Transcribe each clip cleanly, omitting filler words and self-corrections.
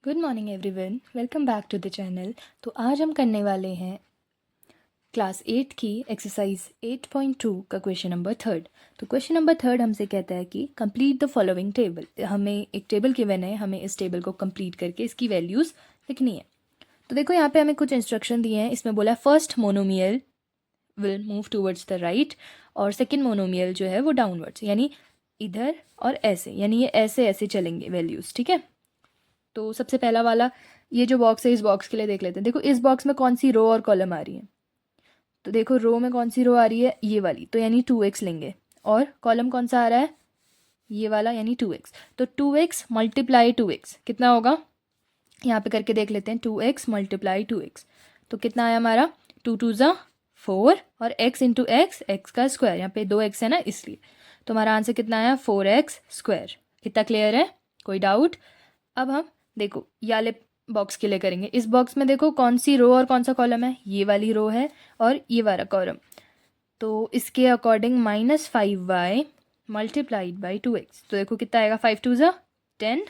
Good morning everyone, welcome back to the channel. तो आज हम करने वाले हैं क्लास 8 की एक्सरसाइज 8.2 का क्वेश्चन नंबर थर्ड। तो क्वेश्चन नंबर थर्ड हमसे कहता है कि कंप्लीट द फॉलोइंग टेबल। हमें एक टेबल गिवन है, हमें इस टेबल को कंप्लीट करके इसकी वैल्यूज़ लिखनी है। तो देखो यहाँ पे हमें कुछ इंस्ट्रक्शन दिए हैं। इसमें बोला first monomial will move towards the right और सेकेंड मोनोमियल जो है वो डाउनवर्ड्स, यानी इधर और ऐसे, यानी ये ऐसे ऐसे चलेंगे वैल्यूज़। ठीक है, तो सबसे पहला वाला ये जो बॉक्स है, इस बॉक्स के लिए देख लेते हैं। देखो इस बॉक्स में कौन सी रो और कॉलम आ रही है। तो देखो रो में कौन सी रो आ रही है, ये वाली, तो यानी 2x लेंगे। और कॉलम कौन सा आ रहा है, ये वाला, यानी 2x। तो 2x मल्टीप्लाई 2x कितना होगा, यहाँ पे करके देख लेते हैं। 2x मल्टीप्लाई 2x तो कितना आया हमारा, 2 2 ज़ा 4 और x इंटू एक्स, एक्स का स्क्वायर, यहाँ पे 2x है ना इसलिए। तो हमारा आंसर कितना आया, 4x स्क्वायर। इतना क्लियर है, कोई डाउट। अब हम देखो ये वाले बॉक्स के लिए करेंगे। इस बॉक्स में देखो कौन सी रो और कौन सा कॉलम है, ये वाली रो है और ये वाला कॉलम। तो इसके according -5y multiplied by 2x, तो देखो कितना आएगा, 5 2 ज़ा 10,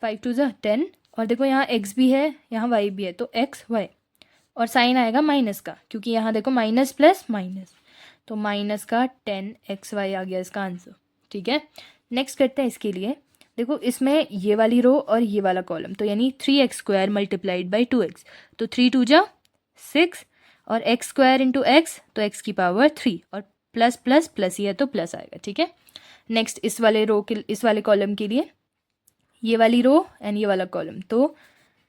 5 2 ज़ा 10। और देखो यहाँ x भी है, यहाँ y भी है, तो x y, और साइन आएगा माइनस का, क्योंकि यहाँ देखो माइनस प्लस माइनस, तो माइनस का 10xy आ गया इसका आंसर। ठीक है, नेक्स्ट करते हैं इसके लिए। देखो इसमें ये वाली रो और ये वाला कॉलम, तो यानी 3x square multiplied by 2x, तो 3 2 जा 6 और x स्क्वायर इंटू एक्स, तो x की पावर 3 और प्लस प्लस प्लस ही है तो प्लस आएगा। ठीक है, नेक्स्ट इस वाले रो के, इस वाले कॉलम के लिए, ये वाली रो एंड ये वाला कॉलम, तो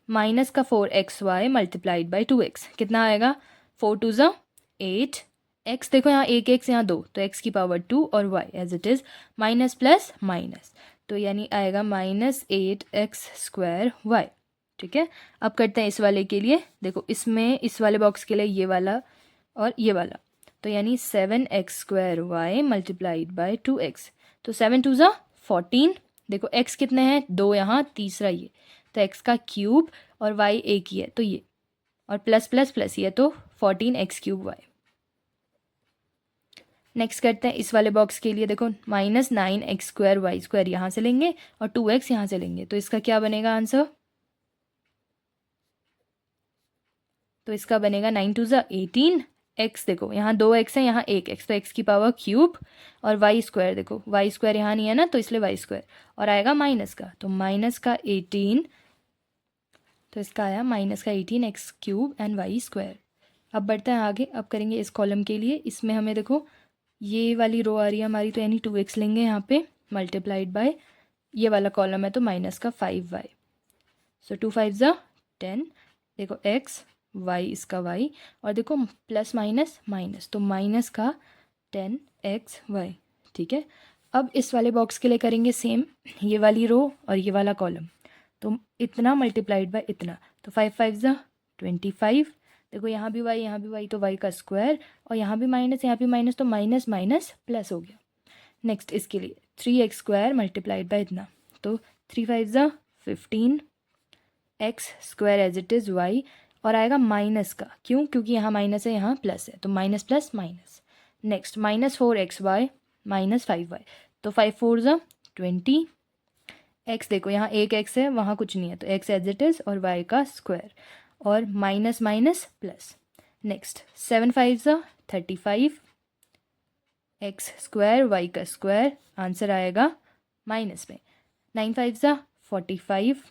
माइनस का 4xy मल्टीप्लाइड बाई 2x कितना आएगा, 4 2 ज़ा 8, x देखो यहाँ एक x यहाँ दो, तो x की पावर 2 और y as it is minus plus minus, तो यानी आएगा -8x स्क्वायर y। ठीक है, अब करते हैं इस वाले के लिए। देखो इसमें इस वाले बॉक्स के लिए ये वाला और ये वाला, तो यानी 7x square y multiplied by 2x, तो 7 2 ज़ा 14। देखो x कितने हैं, दो यहाँ, तीसरा ये, तो x का क्यूब और y एक ही है तो ये, और प्लस प्लस प्लस ये, तो 14x क्यूब y। नेक्स्ट करते हैं इस वाले बॉक्स के लिए। देखो -9x स्क्वायर वाई स्क्वायर यहाँ से लेंगे और 2x यहाँ से लेंगे, तो इसका क्या बनेगा आंसर, तो इसका बनेगा 9 2 ज़ा 18। x देखो यहाँ 2x है, यहाँ 1x, तो x की पावर क्यूब और y स्क्वायर, देखो y स्क्वायर यहाँ नहीं है ना, तो इसलिए y स्क्वायर, और आएगा माइनस का, तो माइनस का 18, तो इसका आया माइनस का 18x cube and Y square. अब बढ़ते हैं आगे। अब करेंगे इस कॉलम के लिए। इसमें हमें देखो ये वाली रो आ रही है हमारी, तो यानी 2x लेंगे यहाँ पे मल्टीप्लाइड बाय, ये वाला कॉलम है तो माइनस का 5y, सो 2 5 ज़ा 10। देखो x y इसका y, और देखो प्लस माइनस माइनस, तो माइनस का 10xy। ठीक है, अब इस वाले बॉक्स के लिए करेंगे सेम, ये वाली रो और ये वाला कॉलम, तो इतना मल्टीप्लाइड बाय इतना, तो 5 5 ज़ा 25। देखो यहाँ भी y, यहाँ भी y, तो y का स्क्वायर, और यहाँ भी माइनस, यहाँ भी माइनस, तो माइनस माइनस प्लस हो गया। नेक्स्ट इसके लिए 3x स्क्वायर मल्टीप्लाइड बाय इतना, तो 3 5 ज़ा 15 x square as it is y, और आएगा माइनस का, क्यों, क्योंकि यहाँ माइनस है यहाँ प्लस है, तो minus plus minus. Next -4xy -5y, तो 5 4 ज़ा 20। x देखो यहाँ एक x है, वहाँ कुछ नहीं है, तो x एज इट इज़ और y का स्क्वायर, और माइनस माइनस प्लस। नेक्स्ट 7 5 ज़ा 35 x स्क्वायर y का स्क्वायर, आंसर आएगा माइनस में। 9 5 ज़ा 45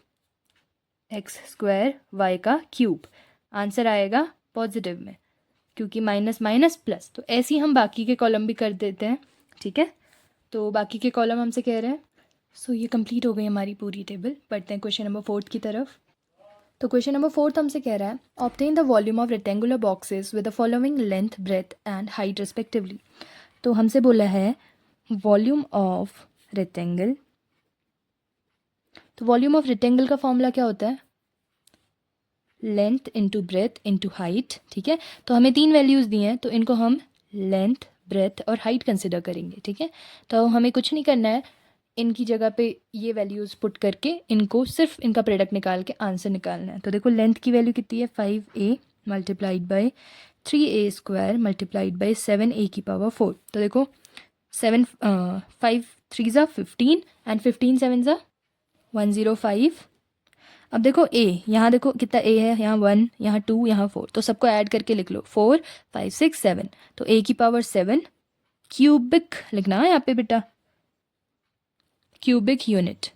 x स्क्वायर y का क्यूब, आंसर आएगा पॉजिटिव में, क्योंकि माइनस माइनस प्लस। तो ऐसे ही हम बाकी के कॉलम भी कर देते हैं। ठीक है, तो बाकी के कॉलम हमसे कह रहे हैं। सो ये कंप्लीट हो गई हमारी पूरी टेबल। पढ़ते हैं क्वेश्चन नंबर 4 की तरफ। तो क्वेश्चन नंबर 4 हमसे कह रहा है, obtain the volume of rectangular boxes with the following length breadth and height respectively. तो हमसे बोला है वॉल्यूम ऑफ रेक्टेंगल, तो वॉल्यूम ऑफ रेक्टेंगल का फॉर्मूला क्या होता है, length into breadth into height. ठीक है, तो हमें 3 वैल्यूज़ दी हैं, तो इनको हम लेंथ ब्रेथ और हाइट कंसिडर करेंगे। ठीक है, तो हमें कुछ नहीं करना है, इनकी जगह पे ये वैल्यूज़ पुट करके इनको सिर्फ इनका प्रोडक्ट निकाल के आंसर निकालना है। तो देखो लेंथ की वैल्यू कितनी है, 5a multiplied by 3a square multiplied by 7a की पावर 4। तो देखो 5 3 ज़ा 15 एंड 15 7 ज़ा 105। अब देखो ए, यहाँ देखो कितना ए है, यहाँ 1, यहाँ 2, यहाँ 4, तो सबको ऐड करके लिख लो 4 5 6 7, तो ए की पावर 7 क्यूबिक लिखना है यहाँ पे बेटा, क्यूबिक यूनिट।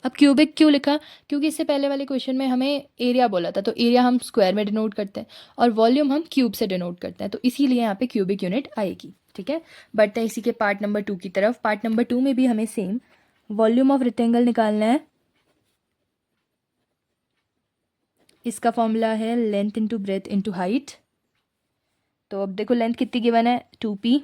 अब क्यूबिक क्यों लिखा, क्योंकि इससे पहले वाले क्वेश्चन में हमें एरिया बोला था, तो एरिया हम स्क्वायर में डिनोट करते हैं और वॉल्यूम हम क्यूब से डिनोट करते हैं, तो इसीलिए यहाँ पे क्यूबिक यूनिट आएगी। ठीक है, बढ़ते हैं इसी के पार्ट नंबर 2 की तरफ। पार्ट नंबर 2 में भी हमें सेम वॉल्यूम ऑफ रेक्टेंगल निकालना है। इसका फॉर्मूला है length into breadth into height. तो अब देखो लेंथ कितनी गिवन है 2p,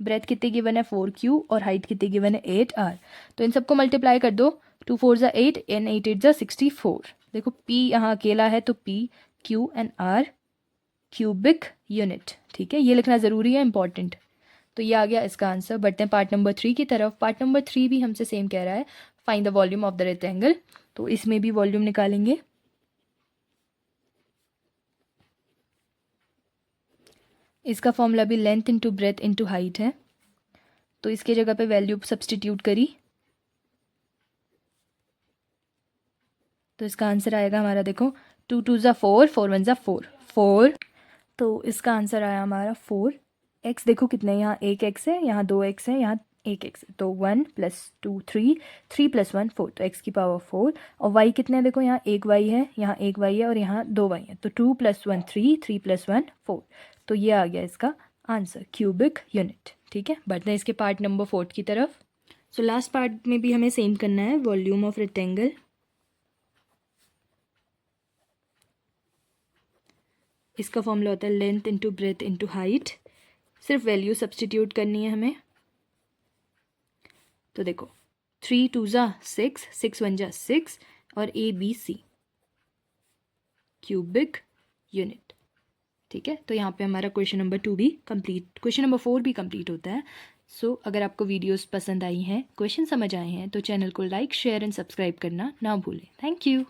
ब्रेथ कितनी गिवन है 4q और हाइट कितनी गिवन है 8r। तो इन सबको मल्टीप्लाई कर दो, 2 4 ज़ा 8 एंड 8 8 ज़ा 64। देखो p यहाँ अकेला है तो p q and r cubic unit. ठीक है, ये लिखना ज़रूरी है, इंपॉर्टेंट। तो ये आ गया इसका आंसर। बढ़ते हैं पार्ट नंबर 3 की तरफ। पार्ट नंबर 3 भी हमसे सेम कह रहा है, find the volume of the rectangle. तो इसमें भी वॉल्यूम निकालेंगे। इसका फॉर्मूला भी length into breadth into height है, तो इसके जगह पे वैल्यू सब्सटीट्यूट करी तो इसका आंसर आएगा हमारा, देखो 2 2 ज़ा 4 4 1 ज़ा 4 4। तो इसका आंसर आया हमारा 4। एक्स देखो कितने, यहाँ 1 एक्स है, यहाँ 2 एक्स है, यहाँ 1 एक्स है, तो 1 + 2 3, 3 + 1 4, तो एक्स की पावर 4। और वाई कितने हैं, देखो यहाँ 1 वाई है, यहाँ 1 वाई है और यहाँ 2 वाई है, तो 2 + 1 3, 3 + 1 4। तो ये आ गया इसका आंसर, क्यूबिक यूनिट। ठीक है, बढ़ते हैं इसके पार्ट नंबर 4 की तरफ। सो लास्ट पार्ट में भी हमें सेम करना है, वॉल्यूम ऑफ रेक्टेंगल। इसका फॉर्मूला होता है length into breadth into height. सिर्फ वैल्यू सब्सटीट्यूट करनी है हमें। तो देखो 3 2 ज़ा 6, 6 1 ज़ा 6 और ABC क्यूबिक यूनिट। ठीक है, तो यहाँ पे हमारा क्वेश्चन नंबर 2 भी कंप्लीट, क्वेश्चन नंबर 4 भी कंप्लीट होता है। सो अगर आपको वीडियोस पसंद आई हैं, क्वेश्चन समझ आए हैं, तो चैनल को लाइक शेयर एंड सब्सक्राइब करना ना भूलें। Thank you.